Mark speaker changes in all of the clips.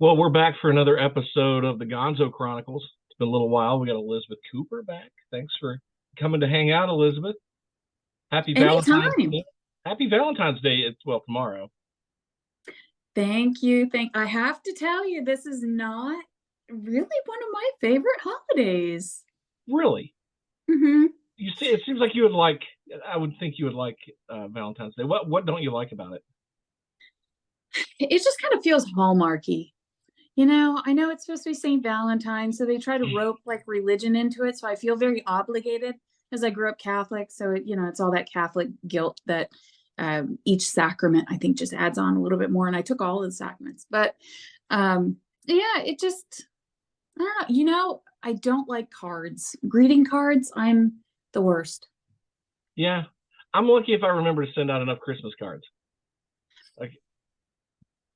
Speaker 1: Well, we're back for another episode of the Gonzo Chronicles. It's been a little while. We got Elizabeth Cooper back. Thanks for coming to hang out, Elizabeth. Happy Valentine's
Speaker 2: Anytime.
Speaker 1: Day. Happy Valentine's Day. It's tomorrow.
Speaker 2: Thank you. I have to tell you, this is not really one of my favorite holidays.
Speaker 1: Really?
Speaker 2: hmm
Speaker 1: You see, it seems like you would like. I would think you would like Valentine's Day. What don't you like about it?
Speaker 2: It just kind of feels hallmarky. I know it's supposed to be St. Valentine, so they try to rope like religion into it. So I feel very obligated as I grew up Catholic. So it's all that Catholic guilt that each sacrament I think just adds on a little bit more. And I took all of the sacraments, but yeah, it just I don't know. I don't like cards, greeting cards. I'm the worst.
Speaker 1: Yeah, I'm lucky if I remember to send out enough Christmas cards. Like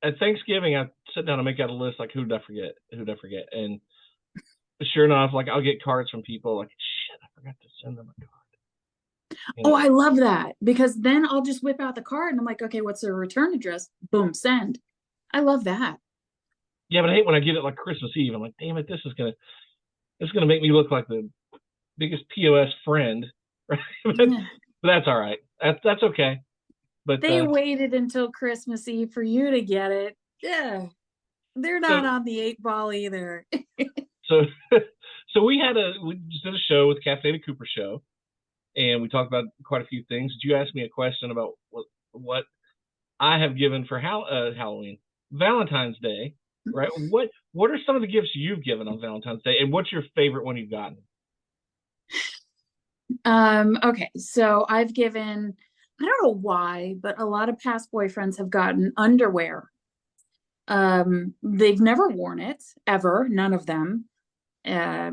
Speaker 1: at Thanksgiving, I sit down and make out a list like who did I forget, and sure enough, like I'll get cards from people like shit, I forgot to send them a card.
Speaker 2: Oh, I love that because then I'll just whip out the card and I'm like, okay, what's their return address? Boom, send. I love that.
Speaker 1: Yeah, but I hate when I get it like Christmas Eve. I'm like, damn it, this is gonna make me look like the biggest POS friend, right? but,
Speaker 2: Yeah.
Speaker 1: but that's all right. That's okay. But
Speaker 2: They waited until Christmas Eve for you to get it. Yeah. They're not
Speaker 1: so
Speaker 2: on the eight ball either.
Speaker 1: so so we just did a show with Cafe de Cooper show, and we talked about quite a few things. Did you ask me a question about what I have given for Halloween, Valentine's Day, right? What are some of the gifts you've given on Valentine's Day, and what's your favorite one you've gotten?
Speaker 2: Okay, so I've given, I don't know why, but a lot of past boyfriends have gotten underwear. They've never worn it ever, none of them. A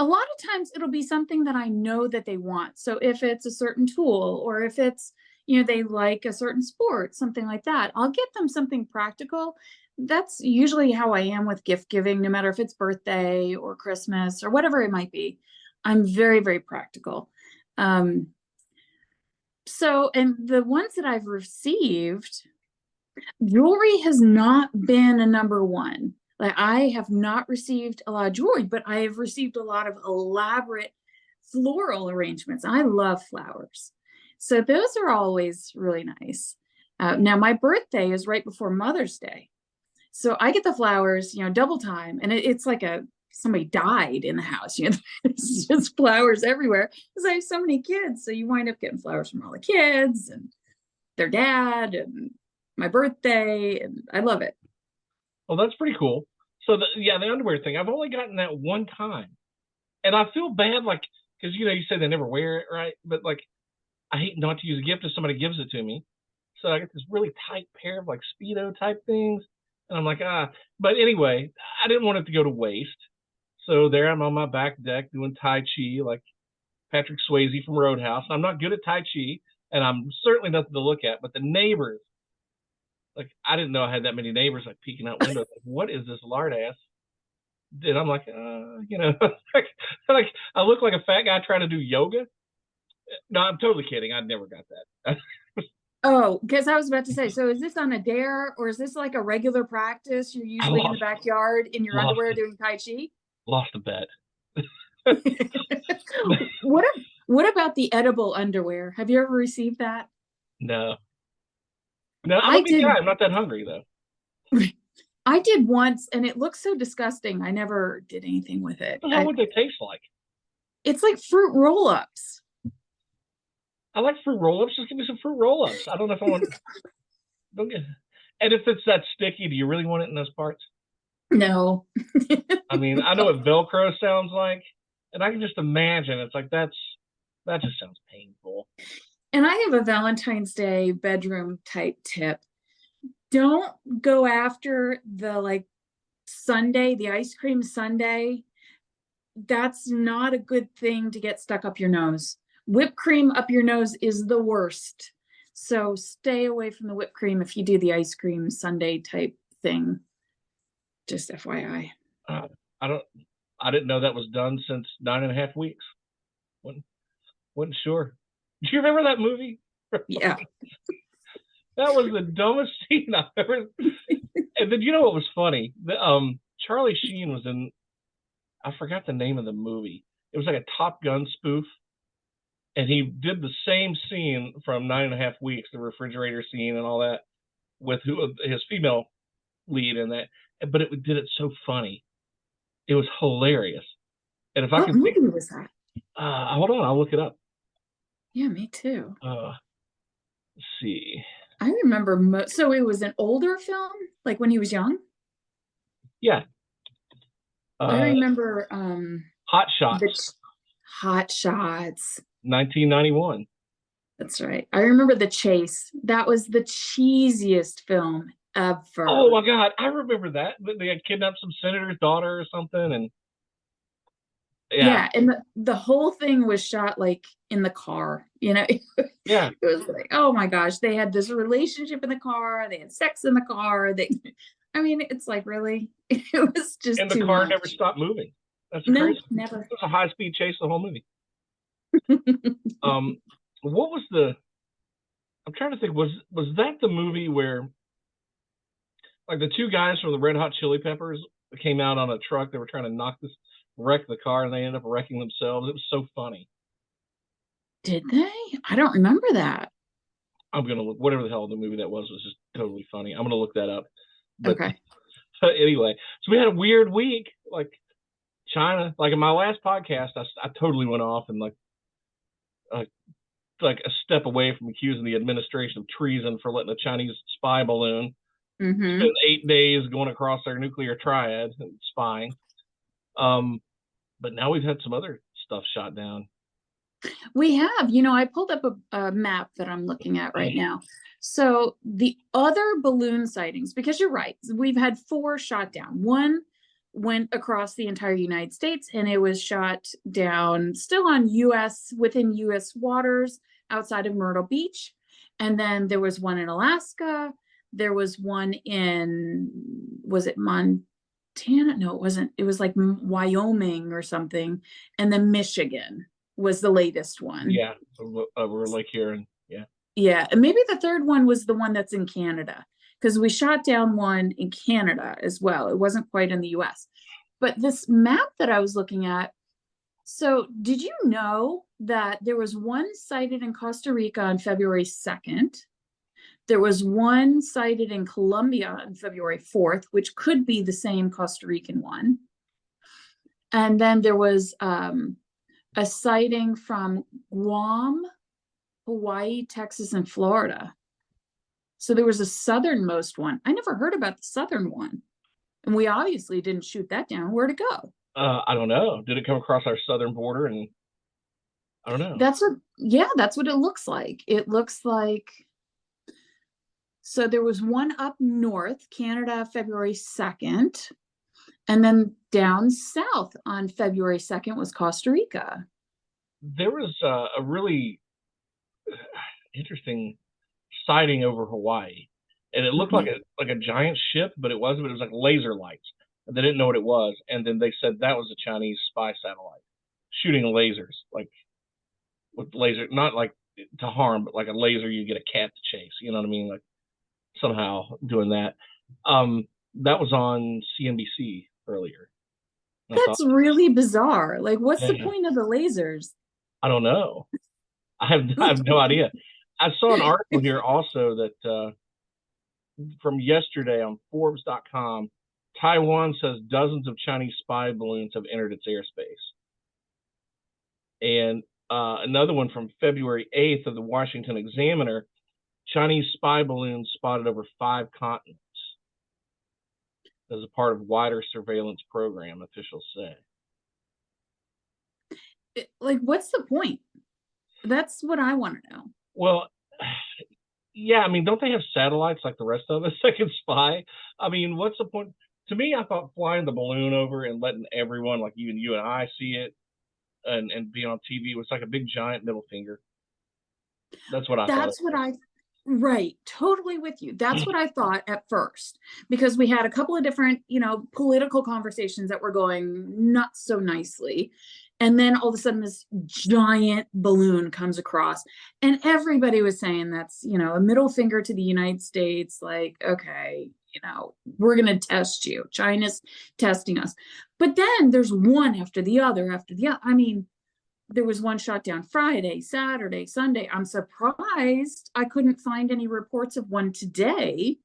Speaker 2: lot of times it'll be something that I know that they want. So if it's a certain tool or if it's, they like a certain sport, something like that, I'll get them something practical. That's usually how I am with gift giving, no matter if it's birthday or Christmas or whatever it might be. I'm very, very practical. Um, and the ones that I've received, jewelry has not been a number one. Like I have not received a lot of jewelry, but I have received a lot of elaborate floral arrangements. I love flowers. So those are always really nice. Now my birthday is right before Mother's Day. So I get the flowers, double time. And it's like somebody died in the house. There's just flowers everywhere because I have so many kids. So you wind up getting flowers from all the kids and their dad and my birthday, and I love it.
Speaker 1: Well, that's pretty cool. So the underwear thing, I've only gotten that one time, and I feel bad, like because you say they never wear it, right? But like I hate not to use a gift if somebody gives it to me. So I get this really tight pair of like Speedo type things, and I'm like But anyway, I didn't want it to go to waste. So there I'm on my back deck doing Tai Chi like Patrick Swayze from Roadhouse. I'm not good at Tai Chi, and I'm certainly nothing to look at. But the neighbors, like I didn't know I had that many neighbors like peeking out windows. Like, what is this lard ass? And I'm like, like I look like a fat guy trying to do yoga. No, I'm totally kidding. I never got that.
Speaker 2: Oh, because I was about to say, so is this on a dare or is this like a regular practice? You're
Speaker 1: I
Speaker 2: usually in the backyard in your
Speaker 1: lost
Speaker 2: underwear
Speaker 1: it,
Speaker 2: doing Tai Chi?
Speaker 1: lost a bet.
Speaker 2: what what about the edible underwear? Have you ever received that?
Speaker 1: No, no, I'm a
Speaker 2: I
Speaker 1: big guy.
Speaker 2: did
Speaker 1: I'm not that hungry though.
Speaker 2: I did once and it looks so disgusting. I never did anything with it.
Speaker 1: What the hell would they taste like?
Speaker 2: It's like fruit roll-ups.
Speaker 1: I like fruit roll-ups. Just give me some fruit roll-ups. I don't know if I want. Don't get. And if it's that sticky, do you really want it in those parts?
Speaker 2: No.
Speaker 1: I mean, I know what Velcro sounds like, and I can just imagine it's like that just sounds painful.
Speaker 2: And I have a Valentine's Day bedroom type tip. Don't go after the like sundae, the ice cream sundae. That's not a good thing to get stuck up your nose. Whipped cream up your nose is the worst. So stay away from the whipped cream if you do the ice cream sundae type thing. Just FYI.
Speaker 1: I don't. I didn't know that was done since 9.5 weeks. Wasn't sure. Do you remember that movie?
Speaker 2: Yeah.
Speaker 1: That was the dumbest scene I've ever. And then you know what was funny? Charlie Sheen was in. I forgot the name of the movie. It was like a Top Gun spoof, and he did the same scene from 9.5 Weeks, the refrigerator scene and all that, with his female lead in that. But it did it so funny. It was hilarious. And if I
Speaker 2: What
Speaker 1: can think,
Speaker 2: movie was that?
Speaker 1: hold on, I'll look it up.
Speaker 2: Yeah, me too.
Speaker 1: Let's see.
Speaker 2: I remember. So it was an older film, like when he was young.
Speaker 1: Yeah.
Speaker 2: I remember.
Speaker 1: Hot Shots.
Speaker 2: Hot Shots.
Speaker 1: 1991.
Speaker 2: That's right. I remember The Chase. That was the cheesiest film ever.
Speaker 1: Oh my God, I remember that. They had kidnapped some senator's daughter or something, and
Speaker 2: yeah, and the whole thing was shot like in the car.
Speaker 1: Yeah,
Speaker 2: it was like, oh my gosh, they had this relationship in the car. They had sex in the car. I mean, it's like really, it was just.
Speaker 1: And the car never stopped moving. That's crazy.
Speaker 2: Never.
Speaker 1: It was a high-speed chase the whole movie. What was I'm trying to think. Was that the movie where, like, the two guys from the Red Hot Chili Peppers came out on a truck? They were trying to wreck the car, and they ended up wrecking themselves. It was so funny.
Speaker 2: Did they? I don't remember that.
Speaker 1: I'm gonna look. Whatever the hell the movie that was just totally funny. I'm gonna look that up. But,
Speaker 2: okay.
Speaker 1: But anyway, so we had a weird week. Like China, like in my last podcast, I totally went off and like a step away from accusing the administration of treason for letting a Chinese spy balloon spend 8 days going across their nuclear triad and spying. But now we've had some other stuff shot down.
Speaker 2: We have, I pulled up a map that I'm looking at right now. So the other balloon sightings, because you're right, we've had 4 shot down. One went across the entire United States, and it was shot down still on within US waters outside of Myrtle Beach. And then there was one in Alaska. There was one was it Montana? No, it wasn't. It was like Wyoming or something. And then Michigan was the latest one.
Speaker 1: Yeah, we're like here, and
Speaker 2: yeah, and maybe the third one was the one that's in Canada, because we shot down one in Canada as well. It wasn't quite in the US. But this map that I was looking at, so did you know that there was one sighted in Costa Rica on February 2nd? There was one sighted in Colombia on February 4th, which could be the same Costa Rican one. And then there was a sighting from Guam, Hawaii, Texas, and Florida. So there was a southernmost one. I never heard about the southern one. And we obviously didn't shoot that down. Where'd it go?
Speaker 1: I don't know. Did it come across our southern border? And I don't know.
Speaker 2: That's what it looks like. It looks like, so there was one up north, Canada, February 2nd. And then down south on February 2nd was Costa Rica.
Speaker 1: There was a really interesting sighting over Hawaii, and it looked like a giant ship, but it wasn't. It was like laser lights. And they didn't know what it was, and then they said that was a Chinese spy satellite shooting lasers, like with laser, not like to harm, but like a laser you get a cat to chase. You know what I mean? Like somehow doing that. That was on CNBC earlier.
Speaker 2: That's really bizarre. Like, what's the point of the lasers?
Speaker 1: I don't know. I have no idea. I saw an article here also that from yesterday on Forbes.com. Taiwan says dozens of Chinese spy balloons have entered its airspace. And another one from February 8th of the Washington Examiner, Chinese spy balloons spotted over 5 continents as a part of wider surveillance program, officials say.
Speaker 2: Like, what's the point? That's what I want to know.
Speaker 1: Well, yeah, I mean, don't they have satellites like the rest of us that can spy? I mean, what's the point? To me, I thought flying the balloon over and letting everyone, like even you and I, see it and be on TV was like a big giant middle finger. That's what I thought.
Speaker 2: Right, totally with you. That's what I thought at first, because we had a couple of different, political conversations that were going not so nicely. And then all of a sudden this giant balloon comes across, and everybody was saying that's, a middle finger to the United States. Like, okay, we're going to test you. China's testing us. But then there's one after the other after the other. I mean, there was one shot down Friday, Saturday, Sunday. I'm surprised I couldn't find any reports of one today.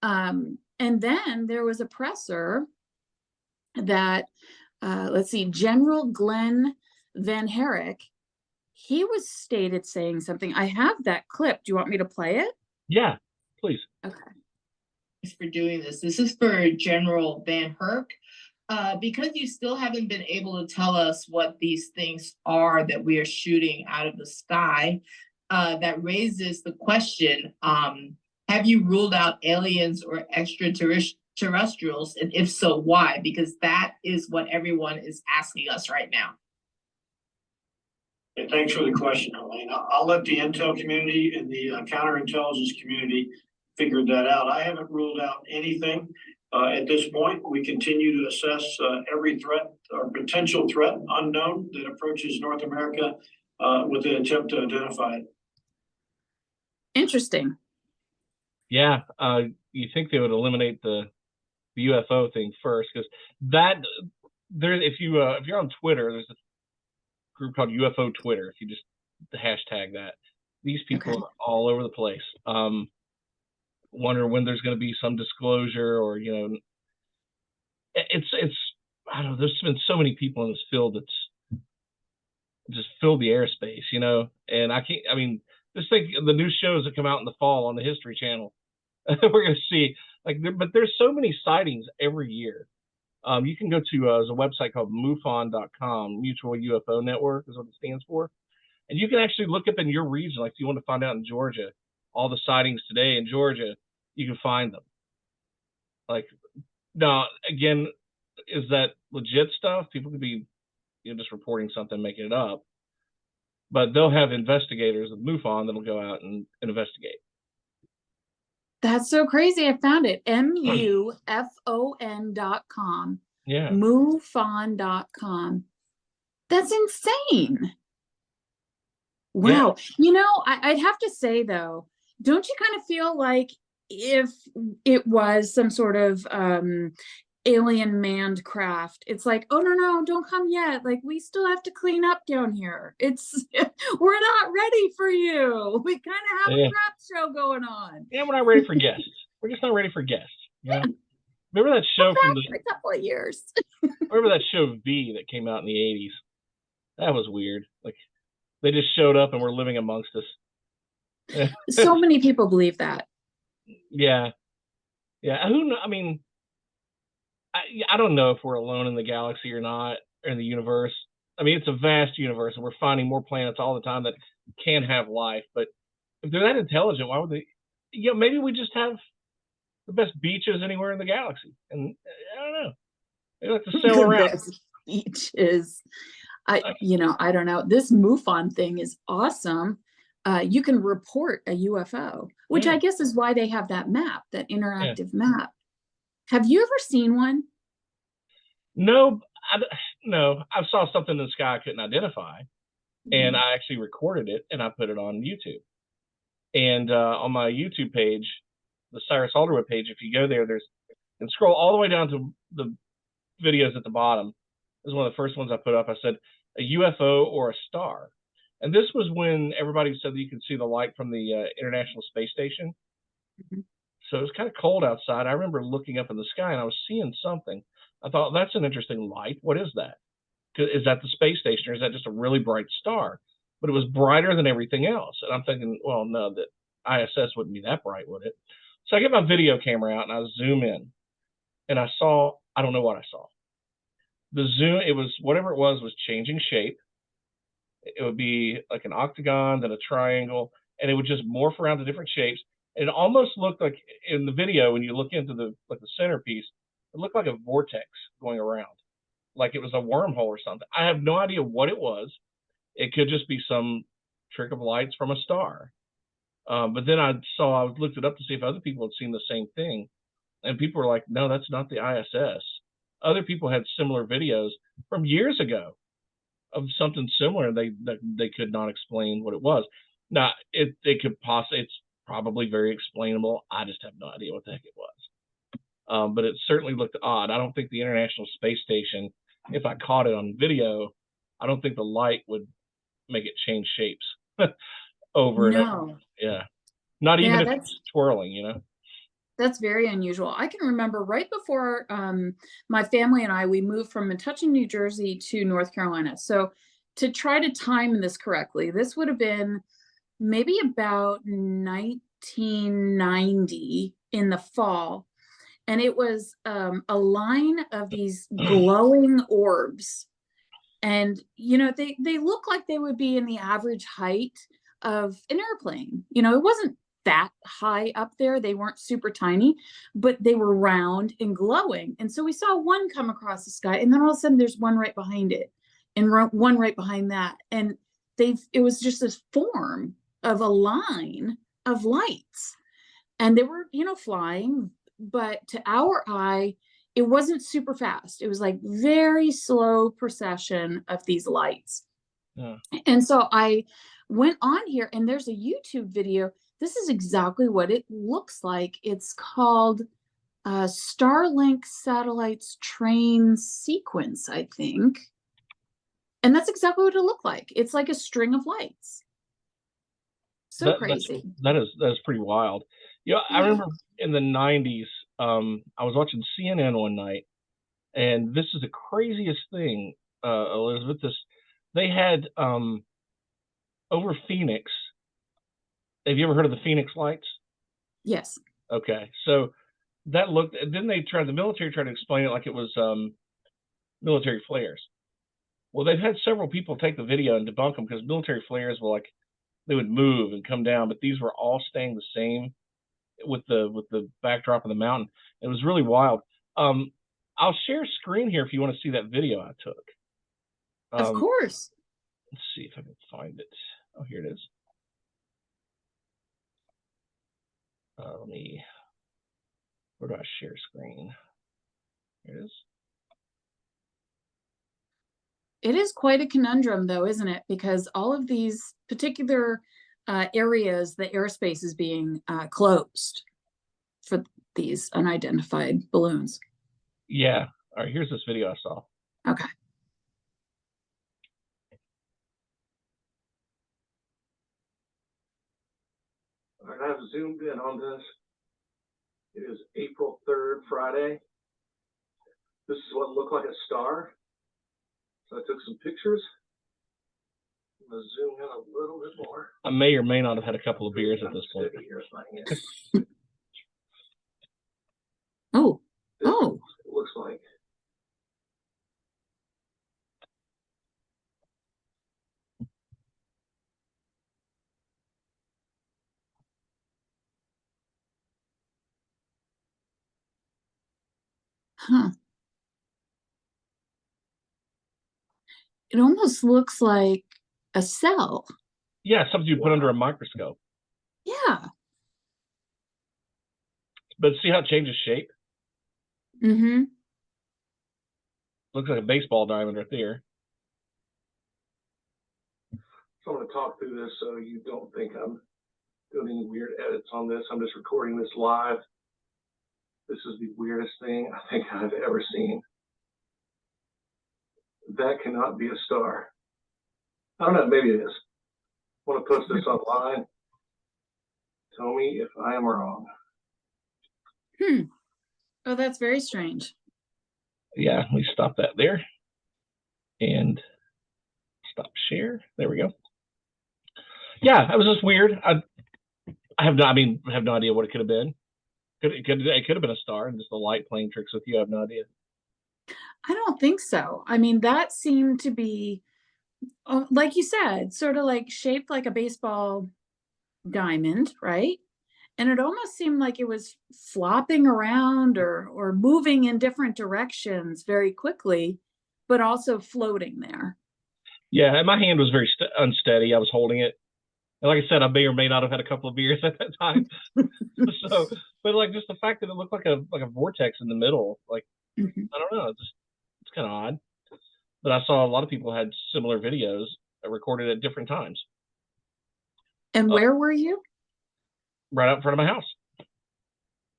Speaker 2: And then there was a presser that, let's see, General Glenn Van Herrick, he was stated saying something. I have that clip. Do you want me to play it?
Speaker 1: Yeah, please.
Speaker 2: Okay.
Speaker 3: Thanks for doing this. This is for General Van Herk. Because you still haven't been able to tell us what these things are that we are shooting out of the sky, that raises the question, have you ruled out aliens or extraterrestrials? And if so, why? Because that is what everyone is asking us right now.
Speaker 4: Yeah, thanks for the question, Elaine. I'll let the intel community and the counterintelligence community figure that out. I haven't ruled out anything. At this point, we continue to assess every threat or potential threat unknown that approaches North America with the attempt to identify it.
Speaker 2: Interesting.
Speaker 1: Yeah, you think they would eliminate the UFO thing first, because that there, if you're on Twitter, there's a group called UFO Twitter. If you just hashtag that, these people are all over the place. Wonder when there's going to be some disclosure, or it's I don't know. There's been so many people in this field that's just filled the airspace, and I can't. I mean, just think the new shows that come out in the fall on the History Channel. We're going to see but there's so many sightings every year. You can go to there's a website called MUFON.com, Mutual UFO Network is what it stands for, and you can actually look up in your region. Like if you want to find out in Georgia, all the sightings today in Georgia, you can find them. Like, now, again, is that legit stuff? People could be just reporting something, making it up. But they'll have investigators of MUFON that'll go out and investigate.
Speaker 2: That's so crazy. I found it. MUFON.com.
Speaker 1: Yeah.
Speaker 2: MUFON.com. That's insane. Wow. Yeah. I'd have to say, though, don't you kind of feel like if it was some sort of alien manned craft, it's like, oh no, don't come yet. Like, we still have to clean up down here. We're not ready for you. We kind of have a crap show going on.
Speaker 1: Yeah, we're not ready for guests. We're just not ready for guests. Remember that show from
Speaker 2: a couple of years?
Speaker 1: Remember that show V that came out in the 80s? That was weird. Like, they just showed up and were living amongst us.
Speaker 2: So many people believe that.
Speaker 1: Yeah. Who knows? I mean, I don't know if we're alone in the galaxy or not, or in the universe. I mean, it's a vast universe, and we're finding more planets all the time that can have life. But if they're that intelligent, why would they? Maybe we just have the best beaches anywhere in the galaxy, and I don't know. They like to sail around.
Speaker 2: Best beaches. I don't know. This MUFON thing is awesome. You can report a UFO, which I guess is why they have that map, that interactive map. Have you ever seen one?
Speaker 1: No, I saw something in the sky I couldn't identify, and I actually recorded it and I put it on YouTube. And on my YouTube page, the Cyrus Alderwood page, if you go there, and scroll all the way down to the videos at the bottom. This is one of the first ones I put up. I said a UFO or a star. And this was when everybody said that you could see the light from the International Space Station. So it was kind of cold outside. I remember looking up in the sky and I was seeing something. I thought, that's an interesting light. What is that? Is that the space station, or is that just a really bright star? But it was brighter than everything else. And I'm thinking, well, no, that ISS wouldn't be that bright, would it? So I get my video camera out and I zoom in. And I don't know what I saw. The zoom, whatever it was changing shape. It would be like an octagon, then a triangle, and it would just morph around to different shapes. And it almost looked like, in the video, when you look into the centerpiece, it looked like a vortex going around, like it was a wormhole or something. I have no idea what it was. It could just be some trick of lights from a star. But then I looked it up to see if other people had seen the same thing, and people were like, "No, that's not the ISS." Other people had similar videos from years ago of something similar. They could not explain what it was. Now it could possibly, it's probably very explainable. I just have no idea what the heck it was. But it certainly looked odd. I don't think the International Space Station, if I caught it on video, I don't think the light would make it change shapes over and over. Yeah. Not even if it's twirling, you know.
Speaker 2: That's very unusual. I can remember right before my family and we moved from Metuchen, New Jersey to North Carolina. So to try to time this correctly, this would have been maybe about 1990 in the fall. And it was a line of these glowing orbs. And, you know, they look like they would be in the average height of an airplane. You know, it wasn't that high up there. They weren't super tiny, but they were round and glowing. And so we saw one come across the sky, and then all of a sudden there's one right behind it and one right behind that. And it was just this form of a line of lights. And they were, you know, flying, but to our eye, it wasn't super fast. It was like very slow procession of these lights. Yeah. And so I went on here, and there's a YouTube video. This is exactly what it looks like. It's called Starlink Satellites Train Sequence, I think. And that's exactly what it looked like. It's like a string of lights. So crazy.
Speaker 1: That is pretty wild. You know, I remember in the 90s, I was watching CNN one night, and this is the craziest thing, Elizabeth. They had over Phoenix. Have you ever heard of the Phoenix lights?
Speaker 2: Yes.
Speaker 1: Okay, so that looked. Then the military tried to explain it like it was military flares. Well, they've had several people take the video and debunk them, because military flares were like, they would move and come down, but these were all staying the same with the backdrop of the mountain. It was really wild. I'll share screen here if you want to see that video I took.
Speaker 2: Of course.
Speaker 1: Let's see if I can find it. Oh, here it is. Where do I share screen? Here it is.
Speaker 2: It is quite a conundrum, though, isn't it? Because all of these particular areas, the airspace is being closed for these unidentified balloons.
Speaker 1: Yeah. All right, here's this video I saw.
Speaker 2: Okay.
Speaker 1: All right, I've zoomed in on this. It is April 3rd, Friday. This is what looked like a star. So I took some pictures. I'm going to zoom in a little bit more. I may or may not have had a couple of beers at this point.
Speaker 2: Oh.
Speaker 1: It looks like.
Speaker 2: Huh. It almost looks like a cell.
Speaker 1: Yeah, something you put under a microscope.
Speaker 2: Yeah.
Speaker 1: But see how it changes shape?
Speaker 2: Mm-hmm.
Speaker 1: Looks like a baseball diamond right there. So I'm going to talk through this so you don't think I'm doing any weird edits on this. I'm just recording this live. This is the weirdest thing I think I've ever seen. That cannot be a star. I don't know, maybe it is. I want to post this online. Tell me if I am wrong.
Speaker 2: Oh, that's very strange.
Speaker 1: Yeah, let me stop that there. And stop share. There we go. Yeah, that was just weird. I have no idea what it could have been. It could have been a star and just the light playing tricks with you. I have no idea.
Speaker 2: I don't think so. I mean, that seemed to be, like you said, sort of like shaped like a baseball diamond, right? And it almost seemed like it was flopping around or moving in different directions very quickly, but also floating there.
Speaker 1: Yeah, and my hand was very unsteady. I was holding it. And like I said, I may or may not have had a couple of beers at that time. So, but like just the fact that it looked like a vortex in the middle, like, I don't know, it's kind of odd. but I saw a lot of people had similar videos recorded at different times.
Speaker 2: And where were you?
Speaker 1: Right out in front of my house.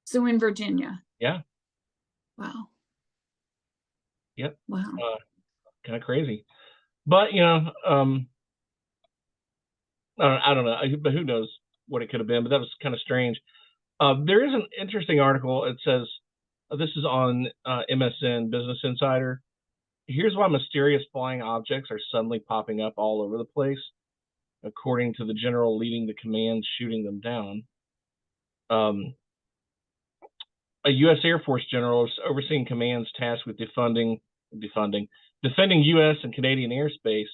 Speaker 2: So in Virginia.
Speaker 1: Yeah.
Speaker 2: Wow.
Speaker 1: Yep.
Speaker 2: Wow.
Speaker 1: Kind of crazy. But, I don't know, but who knows what it could have been, but that was kind of strange. There is an interesting article. It says, this is on MSN, Business Insider. Here's why mysterious flying objects are suddenly popping up all over the place, according to the general leading the command shooting them down. A U.S. Air Force general overseeing commands tasked with defending U.S. and Canadian airspace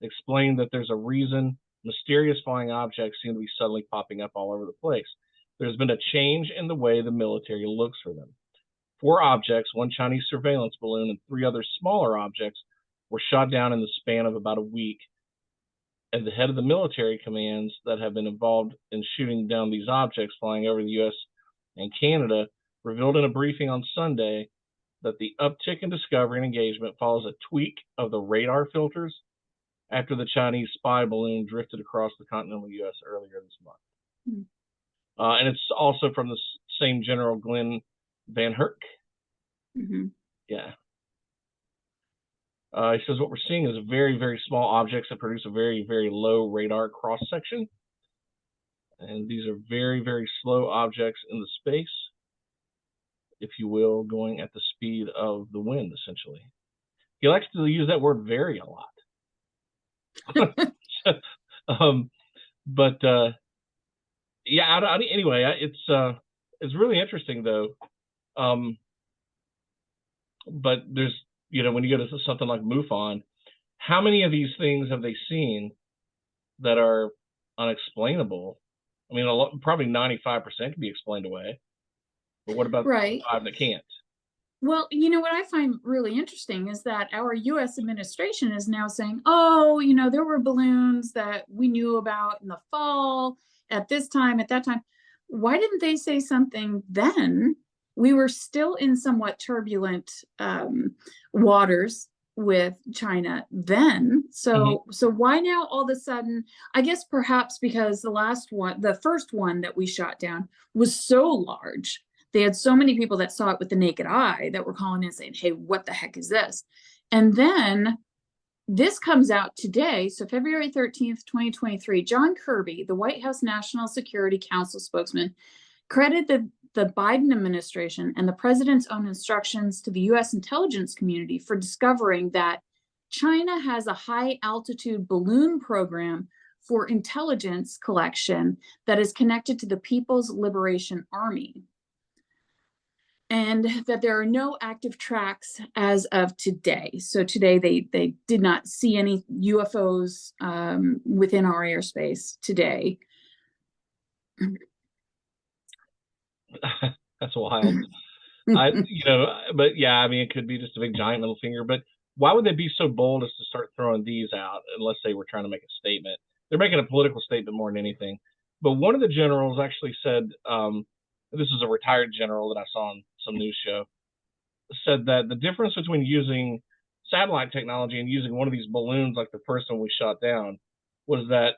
Speaker 1: explained that there's a reason mysterious flying objects seem to be suddenly popping up all over the place. There's been a change in the way the military looks for them. 4 objects, 1 Chinese surveillance balloon, and 3 other smaller objects were shot down in the span of about a week. And the head of the military commands that have been involved in shooting down these objects flying over the U.S. and Canada revealed in a briefing on Sunday that the uptick in discovery and engagement follows a tweak of the radar filters after the Chinese spy balloon drifted across the continental U.S. earlier this month. And it's also from the same General Glenn Van Herk. Yeah. He says what we're seeing is very, very small objects that produce a very, very low radar cross section. And these are very, very slow objects in the space, if you will, going at the speed of the wind, essentially. He likes to use that word very a lot. Yeah, anyway, it's really interesting though. But there's, when you go to something like MUFON, how many of these things have they seen that are unexplainable? I mean, probably 95% can be explained away. But what about the 5 that can't?
Speaker 2: Well, what I find really interesting is that our U.S. administration is now saying, oh, there were balloons that we knew about in the fall at this time, at that time. Why didn't they say something then? We were still in somewhat turbulent waters with China then. So why now all of a sudden? I guess perhaps because the first one that we shot down was so large. They had so many people that saw it with the naked eye that were calling in saying, hey, what the heck is this? And then this comes out today. So February 13th, 2023, John Kirby, the White House National Security Council spokesman, credited the Biden administration and the president's own instructions to the U.S. intelligence community for discovering that China has a high altitude balloon program for intelligence collection that is connected to the People's Liberation Army. And that there are no active tracks as of today. So today they did not see any UFOs within our airspace today.
Speaker 1: That's wild. But yeah, I mean, it could be just a big giant middle finger. But why would they be so bold as to start throwing these out unless they were trying to make a statement? They're making a political statement more than anything. But one of the generals actually said, this is a retired general that I saw on some news show, said that the difference between using satellite technology and using one of these balloons like the first one we shot down was that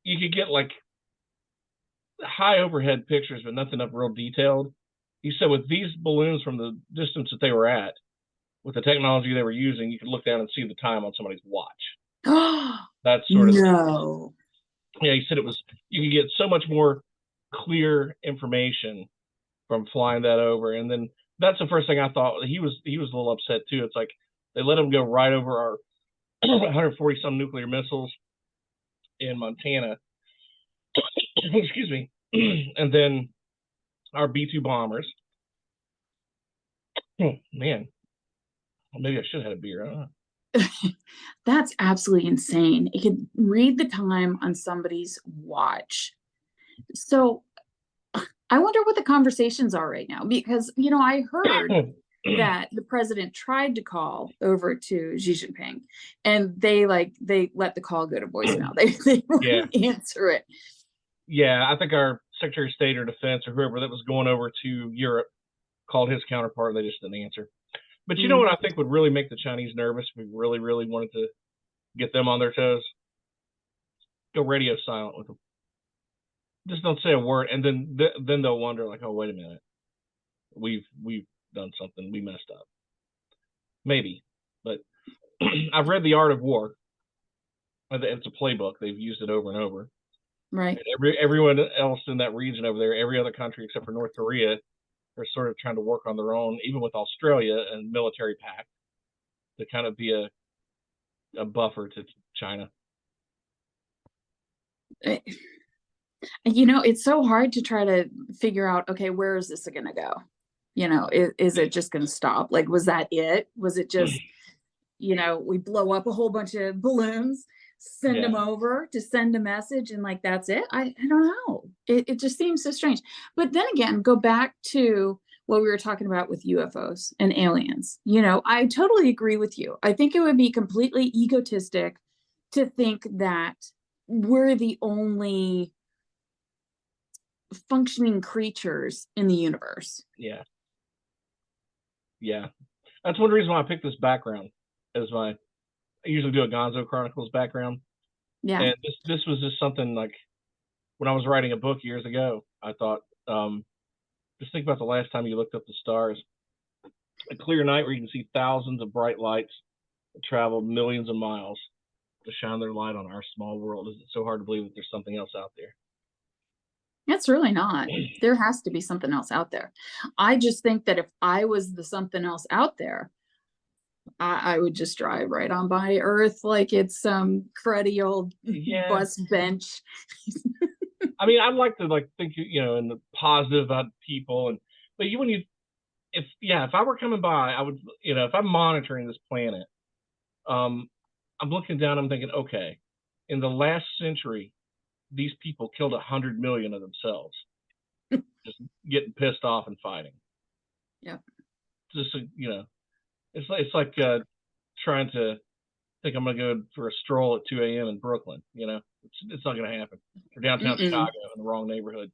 Speaker 1: you could get like high overhead pictures but nothing up real detailed. He said with these balloons, from the distance that they were at, with the technology they were using, you could look down and see the time on somebody's watch. That's sort of yeah, he said you could get so much more clear information from flying that over. And then that's the first thing I thought. He was a little upset too. It's like they let him go right over our 140 some nuclear missiles in Montana. Excuse me. And then our B-2 bombers. Oh man, maybe I should have had a beer. I don't know.
Speaker 2: That's absolutely insane. It could read the time on somebody's watch. So I wonder what the conversations are right now, because, I heard that the president tried to call over to Xi Jinping and they let the call go to voicemail. They wouldn't answer it.
Speaker 1: Yeah, I think our Secretary of State or Defense or whoever that was going over to Europe called his counterpart. They just didn't answer. But you know what I think would really make the Chinese nervous if we really, really wanted to get them on their toes? Go radio silent with them. Just don't say a word, and then they'll wonder, like, oh, wait a minute, we've done something, we messed up. Maybe, but I've read The Art of War. It's a playbook. They've used it over and over.
Speaker 2: Right.
Speaker 1: And everyone else in that region over there, every other country except for North Korea, are sort of trying to work on their own, even with Australia and military pact, to kind of be a buffer to China.
Speaker 2: You know, it's so hard to try to figure out, okay, where is this going to go? You know, is it just going to stop? Like, was that it? Was it just, you know, we blow up a whole bunch of balloons, send them over to send a message, and like, that's it? I don't know. It just seems so strange. But then again, go back to what we were talking about with UFOs and aliens. You know, I totally agree with you. I think it would be completely egotistic to think that we're the only functioning creatures in the universe.
Speaker 1: Yeah. That's one reason why I picked this background as I usually do a Gonzo Chronicles background.
Speaker 2: Yeah.
Speaker 1: And this was just something like when I was writing a book years ago, I thought, just think about the last time you looked up the stars. A clear night where you can see thousands of bright lights that travel millions of miles to shine their light on our small world. Is it so hard to believe that there's something else out there?
Speaker 2: It's really not. There has to be something else out there. I just think that if I was the something else out there, I would just drive right on by Earth like it's some cruddy old bus bench.
Speaker 1: I mean, I'd like to think, you know, in the positive about people, but if I were coming by, I would, you know, if I'm monitoring this planet, I'm looking down, I'm thinking, okay, in the last century, these people killed 100 million of themselves, just getting pissed off and fighting.
Speaker 2: Yeah.
Speaker 1: Just, you know, it's like trying to think I'm going to go for a stroll at 2 a.m. in Brooklyn. You know, it's not going to happen. Or downtown Chicago in the wrong neighborhood.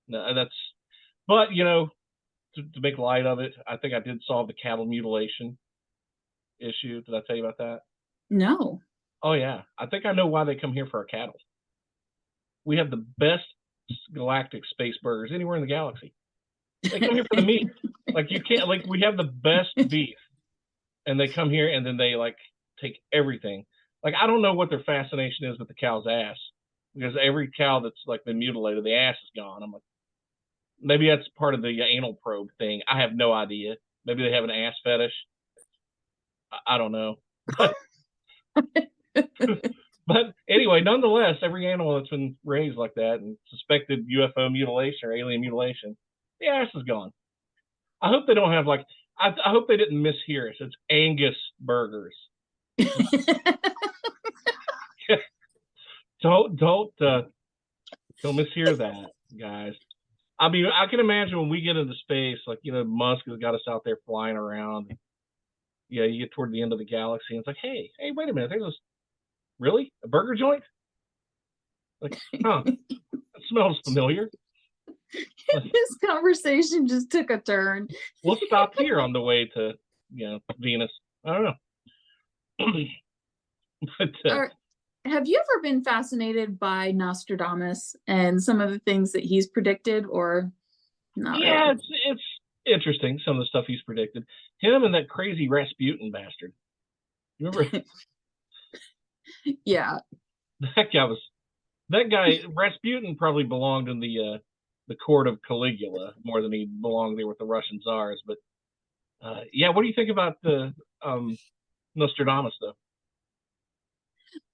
Speaker 1: No, but you know, to make light of it, I think I did solve the cattle mutilation issue. Did I tell you about that?
Speaker 2: No.
Speaker 1: Oh yeah, I think I know why they come here for our cattle. We have the best galactic space burgers anywhere in the galaxy. They come here for the meat. Like we have the best beef, and they come here and then they like take everything. Like I don't know what their fascination is with the cow's ass, because every cow that's like been mutilated, the ass is gone. I'm like, maybe that's part of the anal probe thing. I have no idea. Maybe they have an ass fetish. I don't know. But anyway, nonetheless, every animal that's been raised like that and suspected UFO mutilation or alien mutilation, the ass is gone. I hope they don't have I hope they didn't mishear us. It's Angus burgers. Don't mishear that, guys. I mean, I can imagine when we get into space, like, you know, Musk has got us out there flying around. Yeah, you get toward the end of the galaxy, and it's like, hey, wait a minute, there's this. Really? A burger joint? Like, huh? That smells familiar.
Speaker 2: This conversation just took a turn.
Speaker 1: We'll stop here on the way to, you know, Venus. I don't know. But,
Speaker 2: have you ever been fascinated by Nostradamus and some of the things that he's predicted, or not?
Speaker 1: Yeah,
Speaker 2: really?
Speaker 1: It's interesting, some of the stuff he's predicted. Him and that crazy Rasputin bastard. You remember?
Speaker 2: Yeah.
Speaker 1: That guy Rasputin probably belonged in the court of Caligula more than he belonged there with the Russian czars. But what do you think about the Nostradamus though?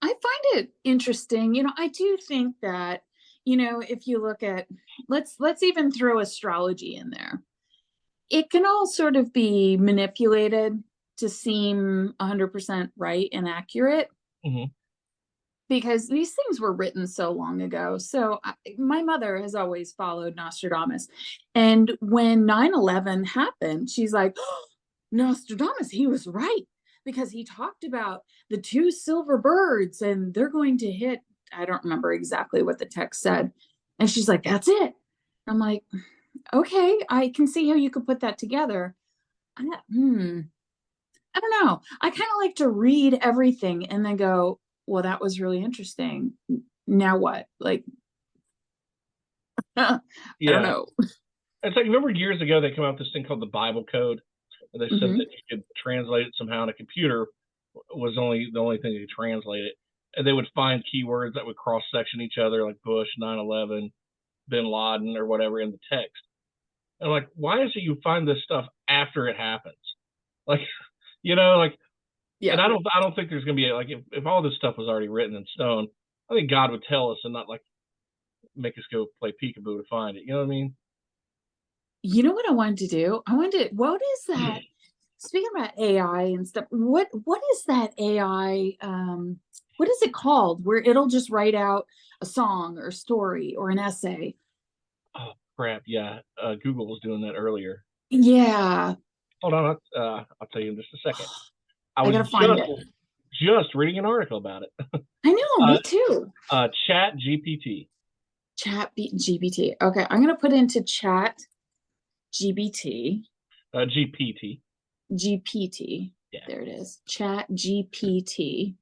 Speaker 2: I find it interesting. You know, I do think that, you know, if you look at, let's even throw astrology in there. It can all sort of be manipulated to seem 100% right and accurate.
Speaker 1: Mm-hmm.
Speaker 2: Because these things were written so long ago. So my mother has always followed Nostradamus. And when 9/11 happened, she's like, oh, Nostradamus, he was right. Because he talked about the 2 silver birds and they're going to hit, I don't remember exactly what the text said. And she's like, that's it. I'm like, okay, I can see how you could put that together. I don't know. I kind of like to read everything and then go, well, that was really interesting. Now what? Like, I don't know.
Speaker 1: It's like, remember years ago they came out with this thing called the Bible Code, and they said that you could translate it somehow, and a computer was the only thing that could translate it, and they would find keywords that would cross section each other, like Bush, 9/11, Bin Laden, or whatever in the text. And like, why is it you find this stuff after it happens? Like, like, and I don't think there's gonna be like, if all this stuff was already written in stone, I think God would tell us and not like make us go play peekaboo to find it. You know what I mean?
Speaker 2: You know what I wanted to do? What is that? Speaking about AI and stuff, what is that AI? What is it called? Where it'll just write out a song or a story or an essay.
Speaker 1: Oh crap! Yeah, Google was doing that earlier.
Speaker 2: Yeah.
Speaker 1: Hold on, I'll tell you in just a second.
Speaker 2: I gotta find it.
Speaker 1: Just reading an article about it.
Speaker 2: I know, me too.
Speaker 1: Chat GPT.
Speaker 2: GPT. Okay, I'm gonna put into Chat GPT.
Speaker 1: GPT.
Speaker 2: GPT.
Speaker 1: Yeah.
Speaker 2: There it is. Chat GPT.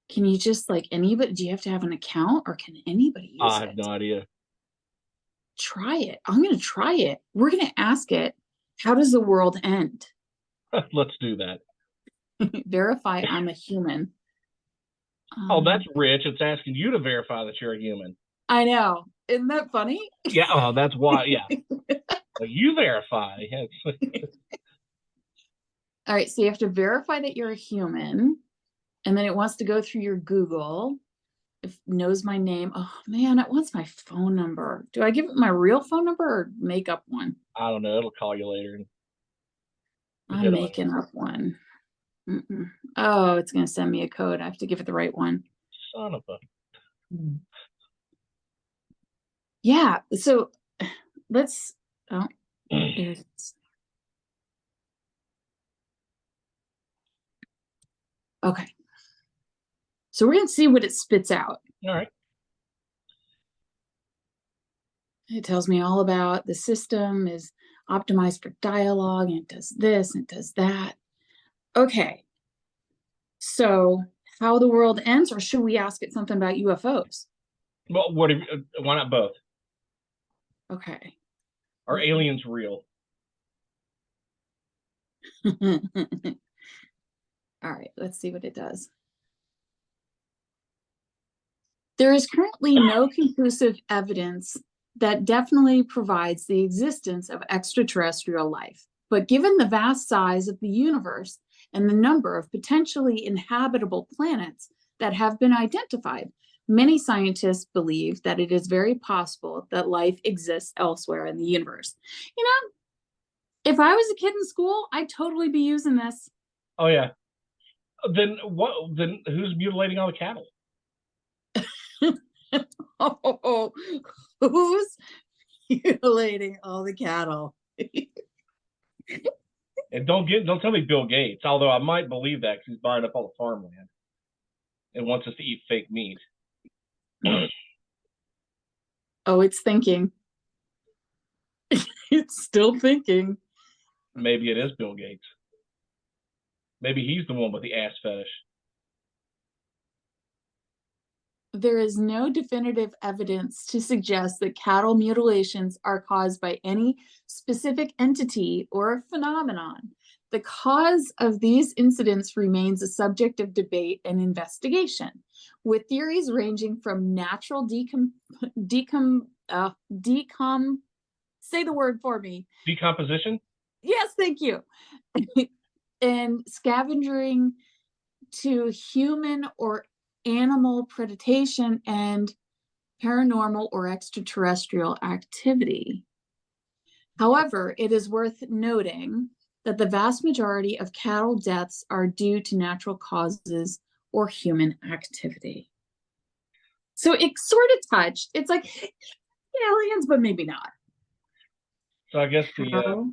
Speaker 2: Can you just like anybody? Do you have to have an account, or can anybody use it?
Speaker 1: I have no idea.
Speaker 2: Try it. I'm gonna try it. We're gonna ask it, how does the world end?
Speaker 1: Let's do that.
Speaker 2: Verify I'm a human.
Speaker 1: Oh, that's rich. It's asking you to verify that you're a human.
Speaker 2: I know. Isn't that funny?
Speaker 1: Yeah. Oh, that's why. Yeah. Like, you verify.
Speaker 2: All right. So you have to verify that you're a human, and then it wants to go through your Google. If it knows my name. Oh man, it wants my phone number. Do I give it my real phone number or make up one?
Speaker 1: I don't know. It'll call you later.
Speaker 2: I'm making up one. Oh, it's going to send me a code. I have to give it the right one.
Speaker 1: Son of a.
Speaker 2: Yeah. So let's. Oh, there it is. Okay. So we're going to see what it spits out.
Speaker 1: All right.
Speaker 2: It tells me all about the system is optimized for dialogue, and it does this and it does that. Okay. So how the world ends, or should we ask it something about UFOs?
Speaker 1: Well, why not both?
Speaker 2: Okay.
Speaker 1: Are aliens real?
Speaker 2: All right, let's see what it does. There is currently no conclusive evidence that definitely provides the existence of extraterrestrial life. But given the vast size of the universe and the number of potentially inhabitable planets that have been identified, many scientists believe that it is very possible that life exists elsewhere in the universe. You know, if I was a kid in school, I'd totally be using this.
Speaker 1: Oh yeah. Then what? Then who's mutilating all the cattle?
Speaker 2: Oh, who's mutilating all the cattle?
Speaker 1: And don't tell me Bill Gates, although I might believe that because he's buying up all the farmland and wants us to eat fake meat.
Speaker 2: Oh, it's thinking. It's still thinking.
Speaker 1: Maybe it is Bill Gates. Maybe he's the one with the ass fetish.
Speaker 2: There is no definitive evidence to suggest that cattle mutilations are caused by any specific entity or phenomenon. The cause of these incidents remains a subject of debate and investigation, with theories ranging from natural say the word for me.
Speaker 1: Decomposition?
Speaker 2: Yes, thank you. And scavenging to human or animal predation and paranormal or extraterrestrial activity. However, it is worth noting that the vast majority of cattle deaths are due to natural causes or human activity. So it sort of touched. It's like aliens, but maybe not.
Speaker 1: So I guess the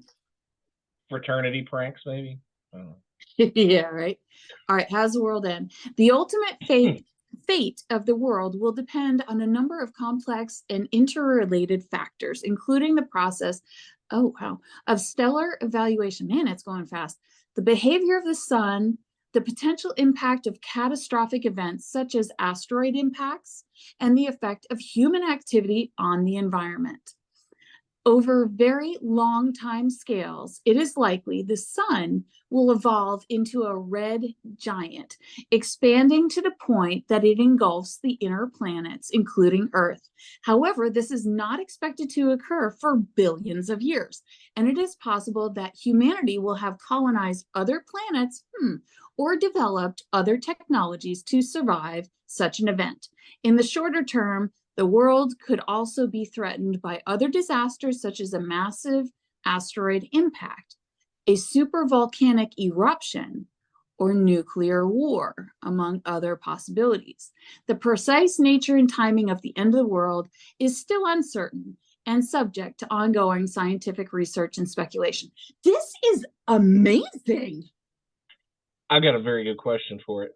Speaker 1: fraternity pranks, maybe? I don't know.
Speaker 2: Yeah, right. All right, how's the world end? The ultimate fate of the world will depend on a number of complex and interrelated factors, including the process oh wow, of stellar evaluation. Man, it's going fast. The behavior of the sun, the potential impact of catastrophic events such as asteroid impacts, and the effect of human activity on the environment. Over very long time scales, it is likely the sun will evolve into a red giant, expanding to the point that it engulfs the inner planets, including Earth. However, this is not expected to occur for billions of years, and it is possible that humanity will have colonized other planets or developed other technologies to survive such an event. In the shorter term, the world could also be threatened by other disasters such as a massive asteroid impact, a supervolcanic eruption, or nuclear war, among other possibilities. The precise nature and timing of the end of the world is still uncertain and subject to ongoing scientific research and speculation. This is amazing.
Speaker 1: I've got a very good question for it.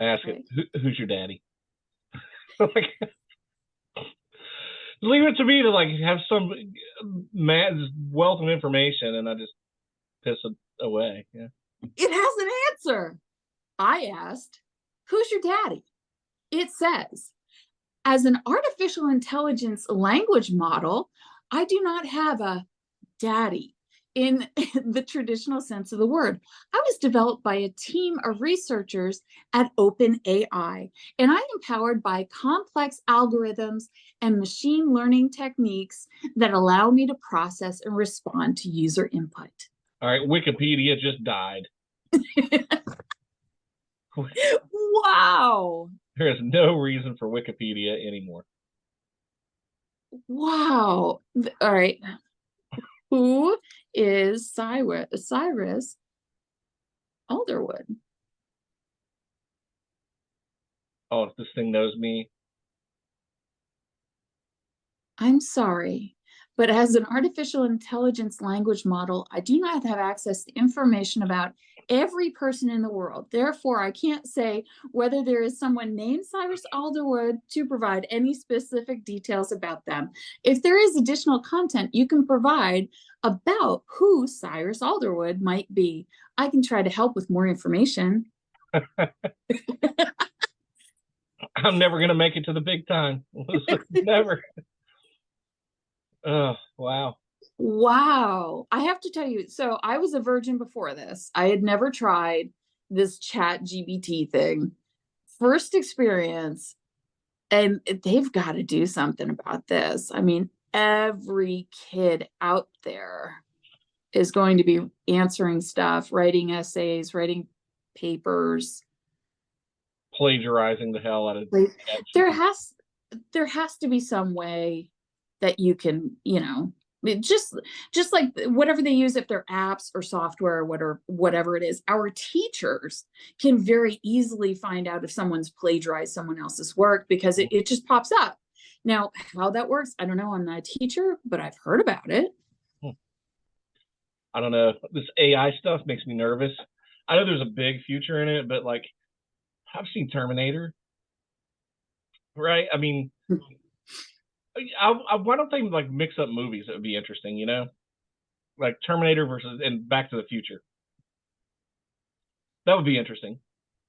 Speaker 1: Ask
Speaker 2: Okay.
Speaker 1: it. Who's your daddy? Like, leave it to me to like have some mad wealth of information, and I just piss it away. Yeah.
Speaker 2: It has an answer. I asked, who's your daddy? It says, as an artificial intelligence language model, I do not have a daddy in the traditional sense of the word. I was developed by a team of researchers at OpenAI, and I'm empowered by complex algorithms and machine learning techniques that allow me to process and respond to user input.
Speaker 1: All right, Wikipedia just died.
Speaker 2: Wow.
Speaker 1: There is no reason for Wikipedia anymore.
Speaker 2: Wow. All right. Who is Cyrus Alderwood?
Speaker 1: Oh, if this thing knows me.
Speaker 2: I'm sorry, but as an artificial intelligence language model, I do not have access to information about every person in the world. Therefore, I can't say whether there is someone named Cyrus Alderwood to provide any specific details about them. If there is additional content you can provide about who Cyrus Alderwood might be, I can try to help with more information.
Speaker 1: I'm never going to make it to the big time. Never. Oh, wow.
Speaker 2: Wow. I have to tell you, so I was a virgin before this. I had never tried this chat GBT thing. First experience, and they've got to do something about this. I mean, every kid out there is going to be answering stuff, writing essays, writing papers,
Speaker 1: Plagiarizing the hell out of
Speaker 2: there has to be some way that you can, just like whatever they use, if they're apps or software or whatever it is, our teachers can very easily find out if someone's plagiarized someone else's work because it just pops up. Now, how that works, I don't know. I'm not a teacher, but I've heard about it.
Speaker 1: I don't know. This AI stuff makes me nervous. I know there's a big future in it, but like, I've seen Terminator, right? I mean, why don't they like mix up movies? That would be interesting, like Terminator versus and Back to the Future. That would be interesting.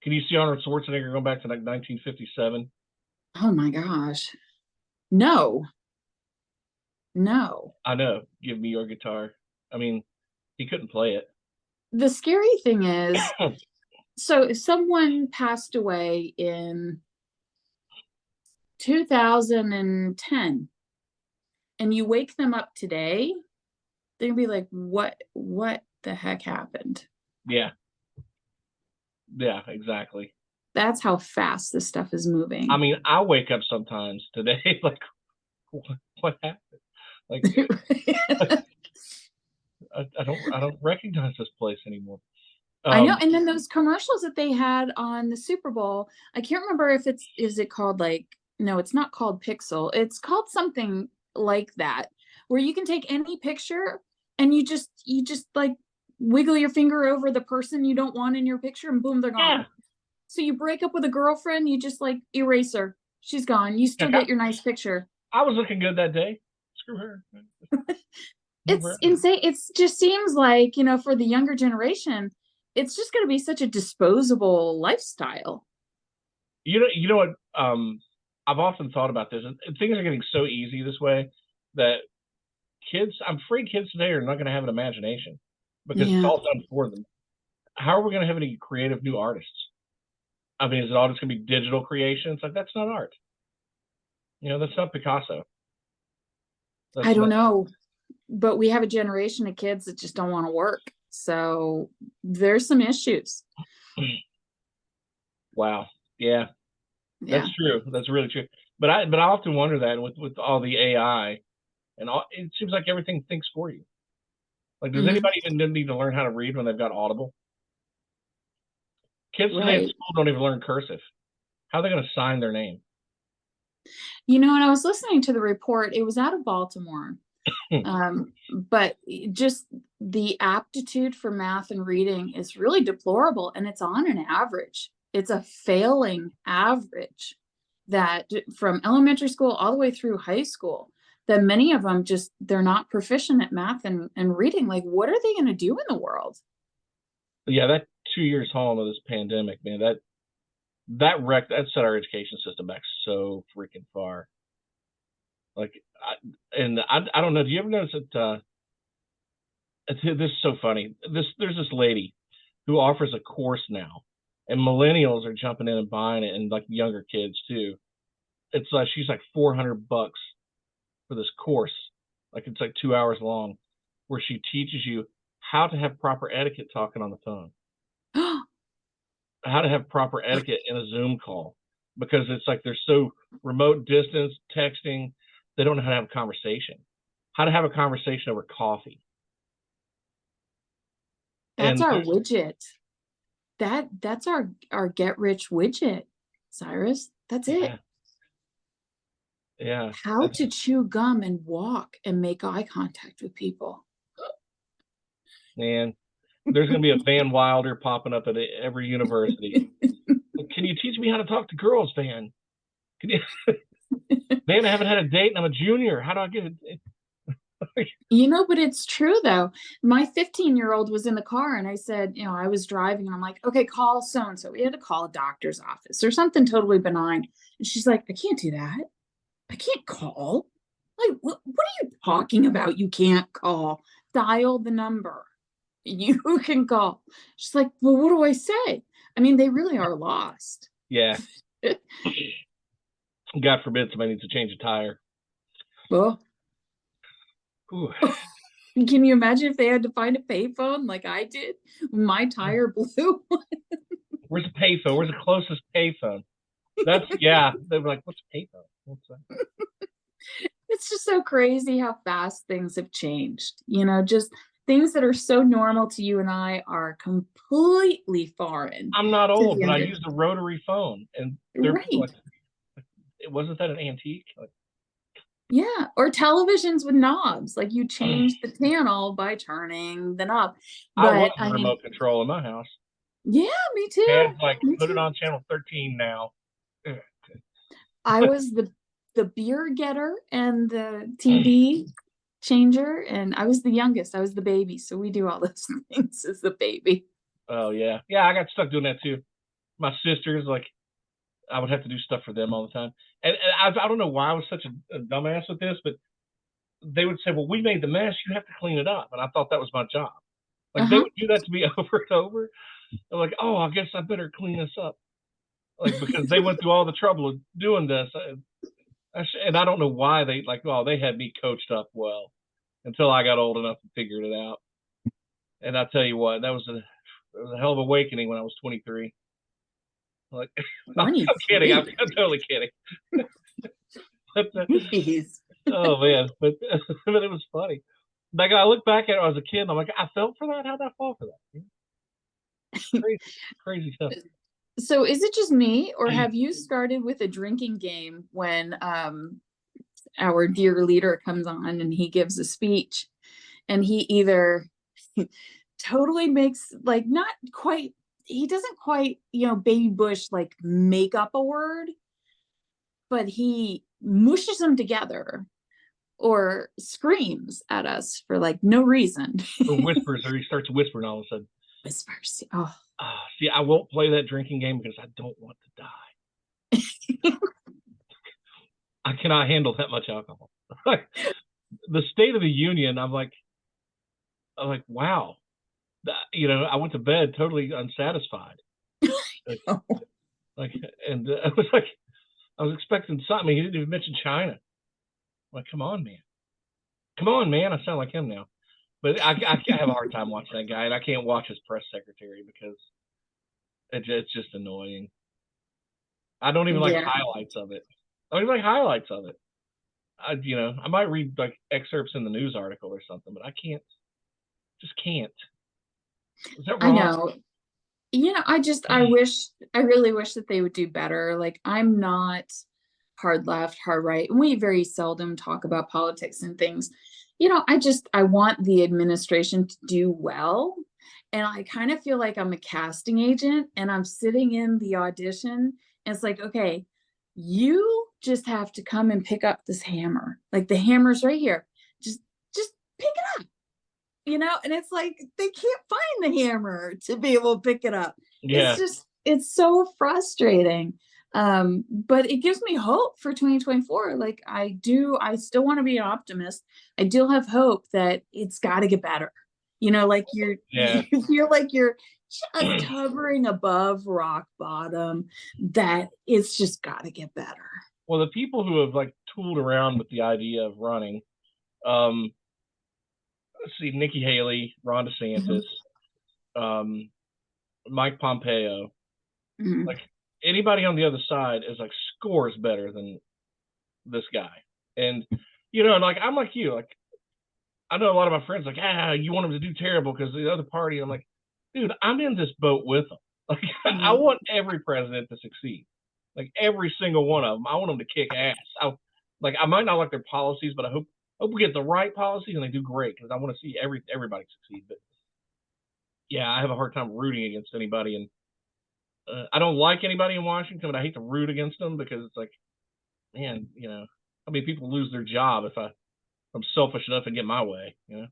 Speaker 1: Can you see Arnold Schwarzenegger going back to like 1957?
Speaker 2: Oh my gosh. No.
Speaker 1: I know. Give me your guitar. I mean, he couldn't play it.
Speaker 2: The scary thing is, so if someone passed away in 2010 and you wake them up today, they're gonna be like, what the heck happened?
Speaker 1: Yeah, exactly.
Speaker 2: That's how fast this stuff is moving.
Speaker 1: I mean, I wake up sometimes today like, what happened? Like, I don't recognize this place anymore.
Speaker 2: I know. And then those commercials that they had on the Super Bowl, I can't remember if is it called like, no, it's not called Pixel. It's called something like that, where you can take any picture and you just like wiggle your finger over the person you don't want in your picture and boom, they're gone.
Speaker 1: Yeah.
Speaker 2: So you break up with a girlfriend, you just like erase her. She's gone. You still get your nice picture.
Speaker 1: I was looking good that day. Screw her.
Speaker 2: It's insane. It's just seems like, for the younger generation, it's just going to be such a disposable lifestyle.
Speaker 1: You know what? I've often thought about this, and things are getting so easy this way that I'm afraid kids today are not going to have an imagination because it's all done for them. How are we going to have any creative new artists? I mean, is it all just going to be digital creations? Like, that's not art. That's not Picasso.
Speaker 2: I don't know, but we have a generation of kids that just don't want to work. So there's some issues.
Speaker 1: Wow. Yeah. That's true. That's really true. But I often wonder that with all the AI and all, it seems like everything thinks for you. Like, does anybody even need to learn how to read when they've got Audible? Kids today at school don't even learn cursive. How are they going to sign their name?
Speaker 2: And I was listening to the report. It was out of Baltimore. But just the aptitude for math and reading is really deplorable, and it's on an average. It's a failing average that from elementary school all the way through high school, that many of them they're not proficient at math and reading. Like, what are they going to do in the world?
Speaker 1: Yeah, that 2 years home of this pandemic, man, that set our education system back so freaking far. Like, I don't know. Do you ever notice that? This is so funny. There's this lady who offers a course now, and millennials are jumping in and buying it, and like younger kids too. It's like she's like $400 for this course. Like, it's like 2 hours long, where she teaches you how to have proper etiquette talking on the phone, how to have proper etiquette in a Zoom call, because it's like they're so remote distance texting. They don't know how to have a conversation. How to have a conversation over coffee.
Speaker 2: That's our widget. That's our get rich widget, Cyrus. That's it.
Speaker 1: Yeah.
Speaker 2: How to chew gum and walk and make eye contact with people.
Speaker 1: Man, there's going to be a Van Wilder popping up at every university. Can you teach me how to talk to girls, Van? Can you? Man, I haven't had a date and I'm a junior. How do I get it?
Speaker 2: But it's true though. My 15-year-old was in the car and I said, I was driving and I'm like, okay, call so-and-so. We had to call a doctor's office or something totally benign. And she's like, I can't do that. I can't call. Like, what are you talking about? You can't call. Dial the number. You can call. She's like, well, what do I say? I mean, they really are lost.
Speaker 1: Yeah. God forbid somebody needs to change a tire.
Speaker 2: Well, can you imagine if they had to find a payphone like I did? My tire blew.
Speaker 1: Where's the payphone? Where's the closest payphone? They were like, what's a payphone? What's that?
Speaker 2: It's just so crazy how fast things have changed. Just things that are so normal to you and I are completely foreign.
Speaker 1: I'm not old, but I used a rotary phone, and
Speaker 2: right.
Speaker 1: Wasn't that an antique?
Speaker 2: Yeah, or televisions with knobs. Like, you change the channel by turning the knob.
Speaker 1: But I want a remote control in my house.
Speaker 2: Yeah, me too.
Speaker 1: Dad's like, put it on channel 13 now.
Speaker 2: I was the beer getter and the TV changer, and I was the youngest. I was the baby, so we do all those things as the baby.
Speaker 1: Oh yeah, I got stuck doing that too. My sisters, like, I would have to do stuff for them all the time, and I don't know why I was such a dumbass with this, but they would say, "Well, we made the mess. You have to clean it up," and I thought that was my job. Like, they would do that to me over and over. I'm like, "Oh, I guess I better clean this up," like, because they went through all the trouble of doing this. And I don't know why they had me coached up well until I got old enough and figured it out. And I tell you what, that was a hell of an awakening when I was 23. Like, I'm kidding. I'm totally kidding. But, oh man, but it was funny. Like, I look back at it as a kid, and I'm like, I fell for that. How'd I fall for that? Crazy stuff.
Speaker 2: So is it just me, or have you started with a drinking game when our dear leader comes on and he gives a speech, and he either totally makes, like, not quite, he doesn't quite, baby Bush, like, make up a word, but he mushes them together, or screams at us for like no reason.
Speaker 1: Or whispers, or he starts whispering all of a sudden.
Speaker 2: Whispers. Oh.
Speaker 1: See, I won't play that drinking game because I don't want to die. I cannot handle that much alcohol. The State of the Union, I'm like, wow. I went to bed totally unsatisfied. And I was like, I was expecting something. He didn't even mention China. I'm like, come on, man. I sound like him now. But I have a hard time watching that guy, and I can't watch his press secretary because it's just annoying. I don't even like highlights of it. I might read like excerpts in the news article or something, but I can't. Is that wrong?
Speaker 2: I know. I really wish that they would do better. Like, I'm not hard left, hard right. And we very seldom talk about politics and things. I want the administration to do well. And I kind of feel like I'm a casting agent and I'm sitting in the audition. And it's like, okay, you just have to come and pick up this hammer. Like, the hammer's right here. Just pick it up. And it's like they can't find the hammer to be able to pick it up.
Speaker 1: Yeah.
Speaker 2: It's so frustrating. But it gives me hope for 2024. Like, I still want to be an optimist. I do have hope that it's got to get better. Like you feel like you're just hovering above rock bottom, that it's just got to get better.
Speaker 1: Well, the people who have like tooled around with the idea of running, let's see, Nikki Haley, Ron DeSantis, Mike Pompeo, like anybody on the other side is like scores better than this guy. And, like, I'm like you, like, I know a lot of my friends like, you want him to do terrible because the other party. I'm like, dude, I'm in this boat with them. Like, I want every president to succeed. Like, every single one of them. I want them to kick ass. I might not like their policies, but I hope we get the right policies and they do great because I want to see everybody succeed. But yeah, I have a hard time rooting against anybody, and I don't like anybody in Washington, but I hate to root against them because it's like, man, how many people lose their job if I'm selfish enough to get my way, I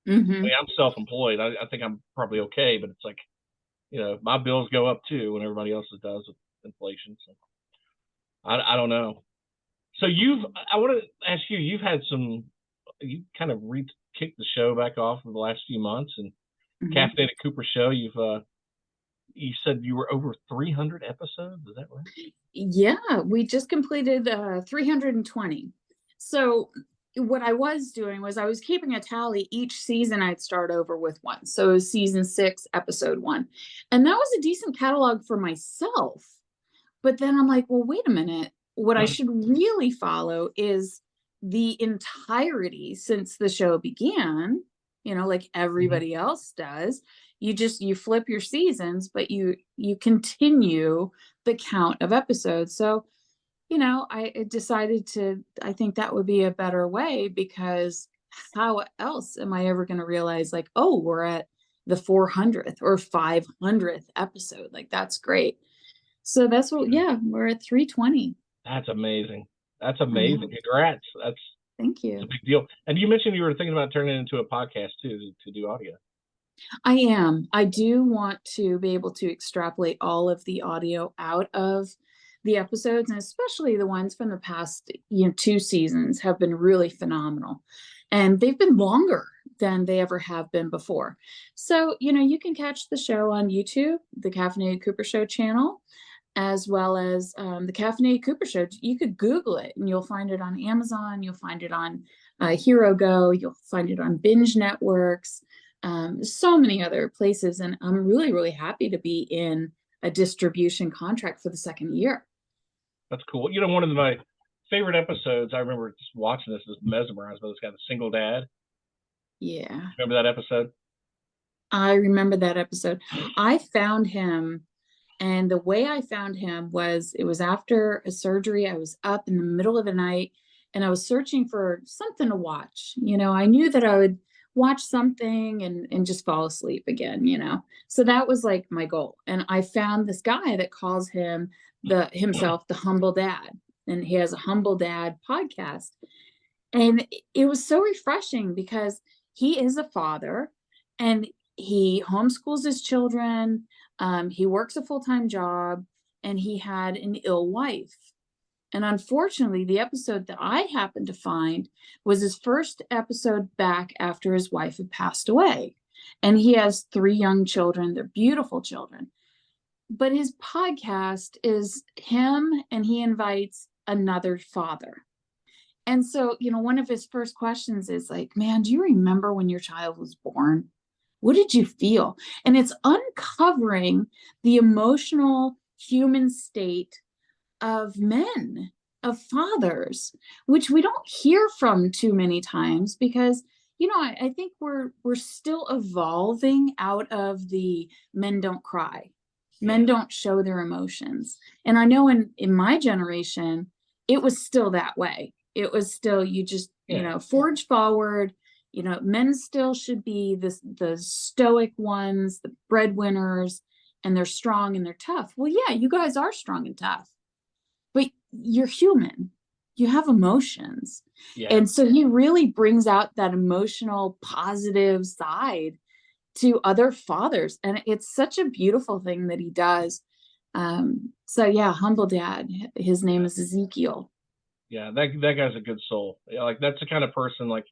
Speaker 1: mean, I'm self-employed. I think I'm probably okay, but it's like, my bills go up too when everybody else's does with inflation. So I don't know. So I want to ask you, you kind of kicked the show back off for the last few months, and Caffeinated Cooper show, you said you were over 300 episodes. Is that right?
Speaker 2: Yeah, we just completed 320. So what I was doing was I was keeping a tally. Each season I'd start over with one. So it was season 6, episode 1. And that was a decent catalog for myself. But then I'm like, well, wait a minute. What I should really follow is the entirety since the show began, like everybody else does. You flip your seasons, but you continue the count of episodes. So, I decided I think that would be a better way, because how else am I ever going to realize like, oh, we're at the 400th or 500th episode? Like, that's great. So that's we're at 320.
Speaker 1: That's amazing. Congrats.
Speaker 2: Thank you.
Speaker 1: That's a big deal. And you mentioned you were thinking about turning it into a podcast too, to do audio.
Speaker 2: I am. I do want to be able to extrapolate all of the audio out of the episodes, and especially the ones from the past 2 seasons have been really phenomenal, and they've been longer than they ever have been before. So you can catch the show on YouTube, the Caffeinated Cooper Show channel, as well as the Caffeinated Cooper Show. You could Google it and you'll find it on Amazon. You'll find it on Hero Go. You'll find it on Binge Networks, so many other places. And I'm really, really happy to be in a distribution contract for the 2nd year.
Speaker 1: That's cool. One of my favorite episodes, I remember just watching this, mesmerized by this guy, the single dad.
Speaker 2: Yeah.
Speaker 1: Remember that episode?
Speaker 2: I remember that episode. I found him, and the way I found him was, it was after a surgery. I was up in the middle of the night and I was searching for something to watch. I knew that I would watch something and just fall asleep again, So that was like my goal. And I found this guy that calls himself the Humble Dad. And he has a Humble Dad podcast. And it was so refreshing because he is a father and he homeschools his children. He works a full-time job and he had an ill wife. And unfortunately, the episode that I happened to find was his first episode back after his wife had passed away. And he has 3 young children. They're beautiful children. But his podcast is him and he invites another father. And so, one of his first questions is like, man, do you remember when your child was born? What did you feel? And it's uncovering the emotional human state of men, of fathers, which we don't hear from too many times because, I think we're still evolving out of the men don't cry. Men don't show their emotions. And I know in my generation, it was still that way. It was still, you just, forge forward, men still should be the stoic ones, the breadwinners, and they're strong and they're tough. Well, yeah, you guys are strong and tough, but you're human. You have emotions. Yeah. And so he really brings out that emotional, positive side to other fathers. And it's such a beautiful thing that he does. So yeah, Humble Dad, his name is Ezekiel.
Speaker 1: Yeah, that guy's a good soul. Yeah, like that's the kind of person, like,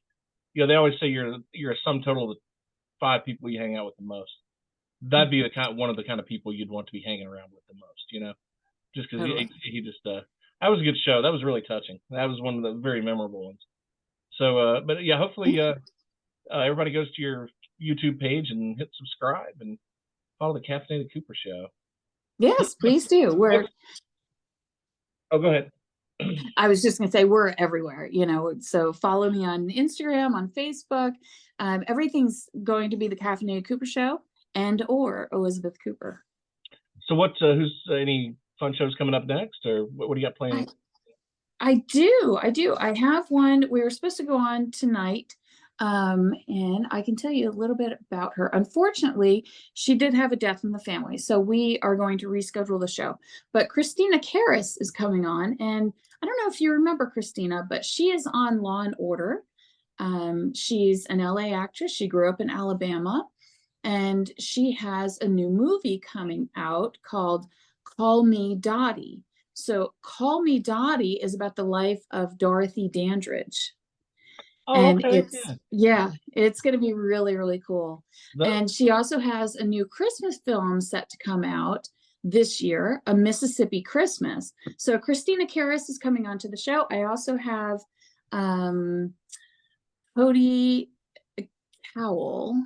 Speaker 1: they always say you're a sum total of the 5 people you hang out with the most. That'd be one of the kind of people you'd want to be hanging around with the most, just because he just that was a good show. That was really touching. That was one of the very memorable ones. So, but yeah, hopefully everybody goes to your YouTube page and hit subscribe and follow the Caffeinated Cooper Show.
Speaker 2: Yes, please do.
Speaker 1: Oh, go ahead.
Speaker 2: I was just going to say we're everywhere, so follow me on Instagram, on Facebook. Everything's going to be the Caffeinated Cooper Show or Elizabeth Cooper.
Speaker 1: So who's any fun shows coming up next, or what do you got planned?
Speaker 2: I do. I have one. We were supposed to go on tonight. And I can tell you a little bit about her. Unfortunately, she did have a death in the family, so we are going to reschedule the show. But Christina Karras is coming on, and I don't know if you remember Christina, but she is on Law and Order. She's an LA actress. She grew up in Alabama, and she has a new movie coming out called Call Me Dottie. So Call Me Dottie is about the life of Dorothy Dandridge.
Speaker 1: Oh,
Speaker 2: and
Speaker 1: okay.
Speaker 2: It's going to be really, really cool. And she also has a new Christmas film set to come out this year, A Mississippi Christmas. So Christina Karras is coming onto the show. I also have Cody Cowell.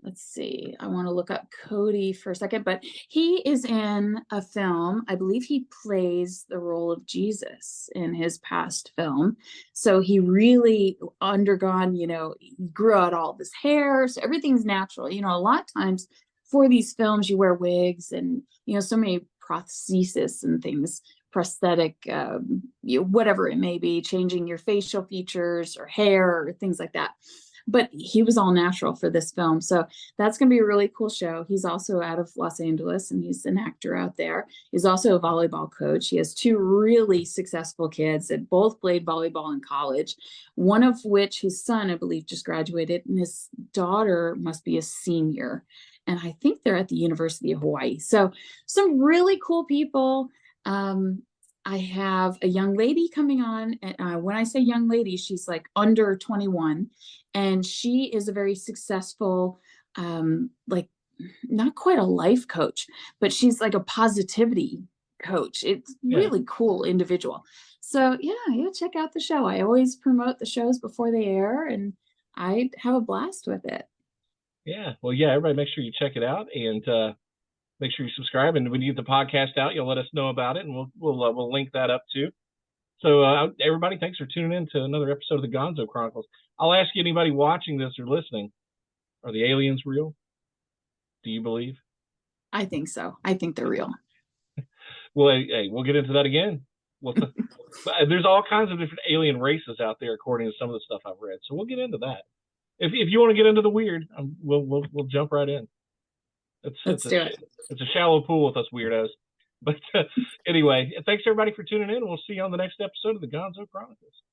Speaker 2: Let's see. I want to look up Cody for a second, but he is in a film. I believe he plays the role of Jesus in his past film. So he really undergone, he grew out all this hair. So everything's natural. A lot of times for these films, you wear wigs and, so many prosthesis and things, prosthetic, whatever it may be, changing your facial features or hair or things like that. But he was all natural for this film. So that's going to be a really cool show. He's also out of Los Angeles, and he's an actor out there. He's also a volleyball coach. He has 2 really successful kids that both played volleyball in college, one of which his son, I believe, just graduated, and his daughter must be a senior. And I think they're at the University of Hawaii. So some really cool people. I have a young lady coming on. And when I say young lady, she's like under 21. And she is a very successful, not quite a life coach, but she's like a positivity coach. It's really cool individual. So yeah, check out the show. I always promote the shows before they air, and I have a blast with it.
Speaker 1: Yeah. Well, yeah, everybody make sure you check it out, and make sure you subscribe. And when you get the podcast out, you'll let us know about it, and we'll link that up too. So everybody, thanks for tuning in to another episode of the Gonzo Chronicles. I'll ask you, anybody watching this or listening, are the aliens real? Do you believe?
Speaker 2: I think so. I think they're real.
Speaker 1: Well, hey, we'll get into that again. Well, there's all kinds of different alien races out there, according to some of the stuff I've read. So we'll get into that. If you want to get into the weird, we'll jump right in.
Speaker 2: Let's do it.
Speaker 1: It's a shallow pool with us weirdos. But anyway, thanks everybody for tuning in. We'll see you on the next episode of the Gonzo Chronicles.